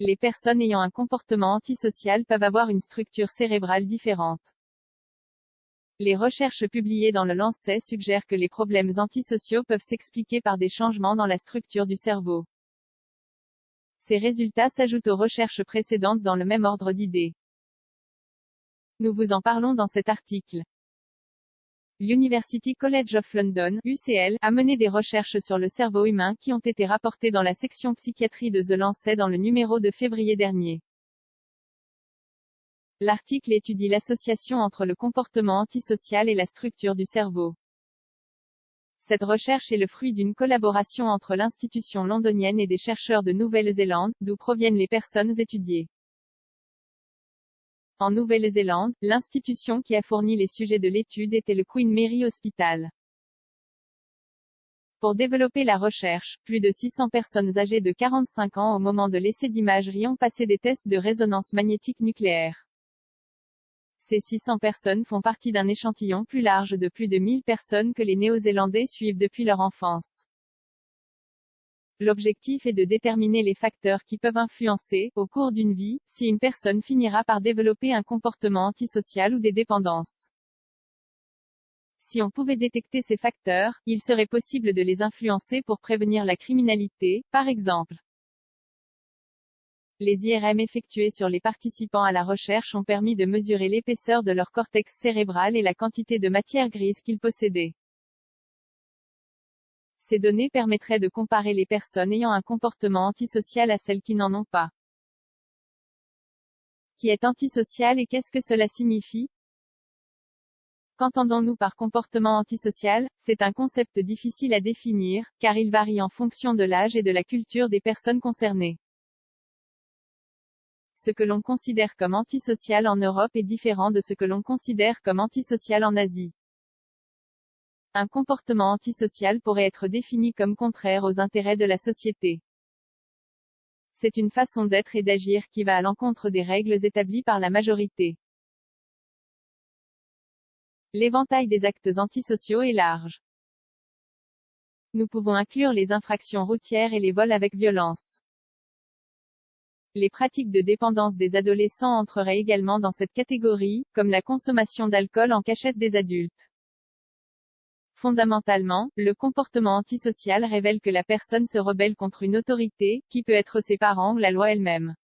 Les personnes ayant un comportement antisocial peuvent avoir une structure cérébrale différente. Les recherches publiées dans le Lancet suggèrent que les problèmes antisociaux peuvent s'expliquer par des changements dans la structure du cerveau. Ces résultats s'ajoutent aux recherches précédentes dans le même ordre d'idées. Nous vous en parlons dans cet article. L'University College of London, UCL, a mené des recherches sur le cerveau humain qui ont été rapportées dans la section psychiatrie de The Lancet dans le numéro de février dernier. L'article étudie l'association entre le comportement antisocial et la structure du cerveau. Cette recherche est le fruit d'une collaboration entre l'institution londonienne et des chercheurs de Nouvelle-Zélande, d'où proviennent les personnes étudiées. En Nouvelle-Zélande, l'institution qui a fourni les sujets de l'étude était le Queen Mary Hospital. Pour développer la recherche, plus de 600 personnes âgées de 45 ans au moment de l'essai d'imagerie ont passé des tests de résonance magnétique nucléaire. Ces 600 personnes font partie d'un échantillon plus large de plus de 1000 personnes que les Néo-Zélandais suivent depuis leur enfance. L'objectif est de déterminer les facteurs qui peuvent influencer, au cours d'une vie, si une personne finira par développer un comportement antisocial ou des dépendances. Si on pouvait détecter ces facteurs, il serait possible de les influencer pour prévenir la criminalité, par exemple. Les IRM effectués sur les participants à la recherche ont permis de mesurer l'épaisseur de leur cortex cérébral et la quantité de matière grise qu'ils possédaient. Ces données permettraient de comparer les personnes ayant un comportement antisocial à celles qui n'en ont pas. Qui est antisocial et qu'est-ce que cela signifie? Qu'entendons-nous par comportement antisocial? C'est un concept difficile à définir, car il varie en fonction de l'âge et de la culture des personnes concernées. Ce que l'on considère comme antisocial en Europe est différent de ce que l'on considère comme antisocial en Asie. Un comportement antisocial pourrait être défini comme contraire aux intérêts de la société. C'est une façon d'être et d'agir qui va à l'encontre des règles établies par la majorité. L'éventail des actes antisociaux est large. Nous pouvons inclure les infractions routières et les vols avec violence. Les pratiques de dépendance des adolescents entreraient également dans cette catégorie, comme la consommation d'alcool en cachette des adultes. Fondamentalement, le comportement antisocial révèle que la personne se rebelle contre une autorité, qui peut être ses parents ou la loi elle-même.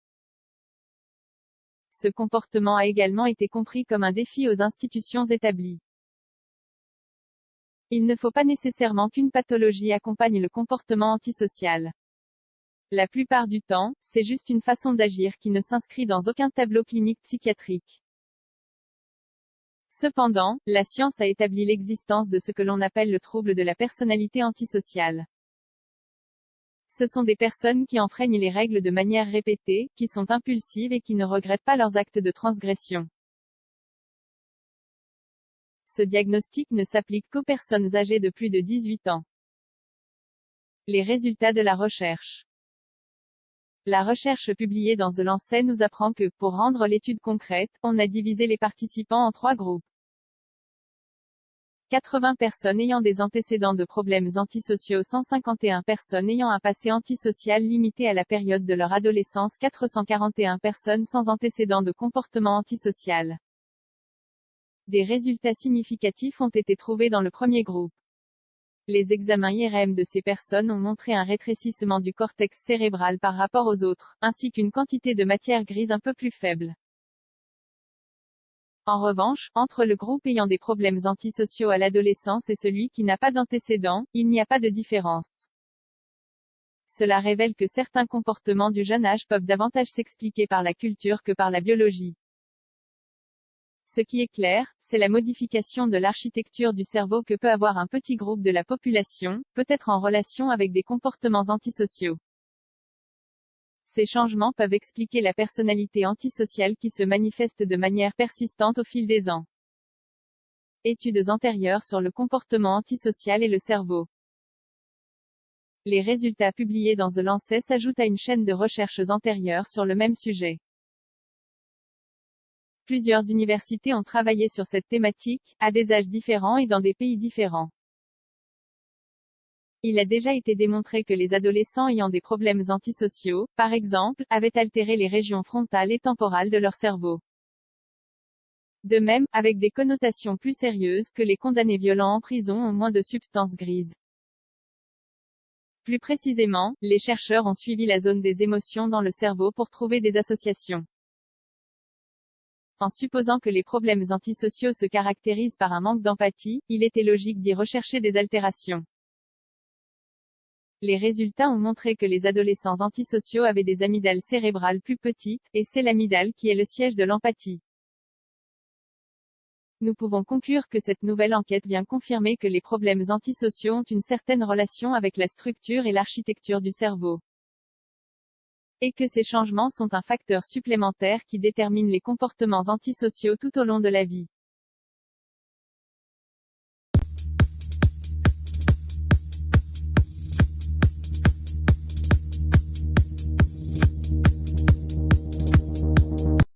Ce comportement a également été compris comme un défi aux institutions établies. Il ne faut pas nécessairement qu'une pathologie accompagne le comportement antisocial. La plupart du temps, c'est juste une façon d'agir qui ne s'inscrit dans aucun tableau clinique psychiatrique. Cependant, la science a établi l'existence de ce que l'on appelle le trouble de la personnalité antisociale. Ce sont des personnes qui enfreignent les règles de manière répétée, qui sont impulsives et qui ne regrettent pas leurs actes de transgression. Ce diagnostic ne s'applique qu'aux personnes âgées de plus de 18 ans. Les résultats de la recherche. La recherche publiée dans The Lancet nous apprend que, pour rendre l'étude concrète, on a divisé les participants en 3 groupes. 80 personnes ayant des antécédents de problèmes antisociaux, 151 personnes ayant un passé antisocial limité à la période de leur adolescence, 441 personnes sans antécédents de comportement antisocial. Des résultats significatifs ont été trouvés dans le premier groupe. Les examens IRM de ces personnes ont montré un rétrécissement du cortex cérébral par rapport aux autres, ainsi qu'une quantité de matière grise un peu plus faible. En revanche, entre le groupe ayant des problèmes antisociaux à l'adolescence et celui qui n'a pas d'antécédents, il n'y a pas de différence. Cela révèle que certains comportements du jeune âge peuvent davantage s'expliquer par la culture que par la biologie. Ce qui est clair, c'est la modification de l'architecture du cerveau que peut avoir un petit groupe de la population, peut-être en relation avec des comportements antisociaux. Ces changements peuvent expliquer la personnalité antisociale qui se manifeste de manière persistante au fil des ans. Études antérieures sur le comportement antisocial et le cerveau. Les résultats publiés dans The Lancet s'ajoutent à une chaîne de recherches antérieures sur le même sujet. Plusieurs universités ont travaillé sur cette thématique, à des âges différents et dans des pays différents. Il a déjà été démontré que les adolescents ayant des problèmes antisociaux, par exemple, avaient altéré les régions frontales et temporales de leur cerveau. De même, avec des connotations plus sérieuses, que les condamnés violents en prison ont moins de substances grises. Plus précisément, les chercheurs ont suivi la zone des émotions dans le cerveau pour trouver des associations. En supposant que les problèmes antisociaux se caractérisent par un manque d'empathie, il était logique d'y rechercher des altérations. Les résultats ont montré que les adolescents antisociaux avaient des amygdales cérébrales plus petites, et c'est l'amygdale qui est le siège de l'empathie. Nous pouvons conclure que cette nouvelle enquête vient confirmer que les problèmes antisociaux ont une certaine relation avec la structure et l'architecture du cerveau. Et que ces changements sont un facteur supplémentaire qui détermine les comportements antisociaux tout au long de la vie.